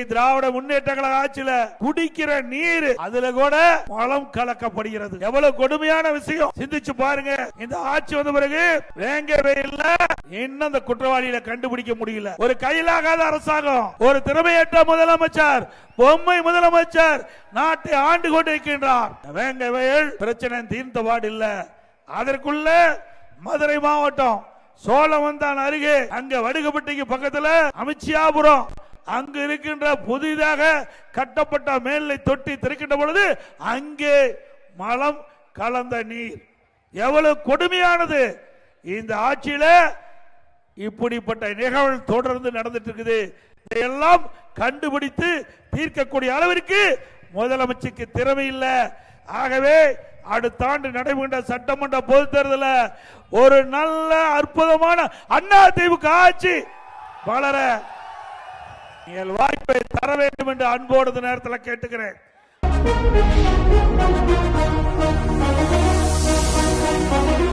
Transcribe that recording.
திராவிட முன்னேற்ற கழக ஆட்சியில குடிக்கிற நீர் அதுல கூட மலம் கலக்கப்படுகிறது. எவ்வளவு கொடுமையான விஷயம் சிந்திச்சு பாருங்க. இந்த ஆட்சி வந்த பிறகு வேங்க வெயில்ல இன்னும் அந்த குற்றவாளிகளை கண்டுபிடிக்க முடியல. ஒரு கையிலாகாத அரசாங்கம், ஒரு திறமையற்ற முதலமைச்சர், பொம்மை முதலமைச்சர் நாட்டை ஆண்டு கொண்டிருக்கின்றார். வேங்க வெயில் பிரச்சனை தீர்ந்தபாடு இல்ல. அதற்குள்ள மதுரை மாவட்டம் சோழவந்தான் அருகே அங்க வடுகப்பட்டிக்கு பக்கத்துல அமைச்சியாபுரம் அங்கு இருக்கின்ற புதிதாக கட்டப்பட்ட மேல்நிலை தொட்டி திறக்கின்ற பொழுது அங்கே மலம் கலந்த நீர் எவ்வளவு கொடுமையானது. இந்த ஆட்சியில இப்படிப்பட்ட நிகழ்வு தொடர்ந்து நடந்துட்டு இருக்குது. இதையெல்லாம் கண்டுபிடித்து தீர்க்கக்கூடிய அளவிற்கு முதலமைச்சருக்கு திறமை இல்லை. ஆகவே அடுத்த ஆண்டு நடைபெறுகின்ற சட்டமன்ற பொதுத் தேர்தலில் ஒரு நல்ல அற்புதமான அதிமுக ஆட்சி வளர நீங்கள் வாய்ப்பை தர வேண்டும் என்று அன்போடு நேரத்தில் கேட்டுக்கிறேன்.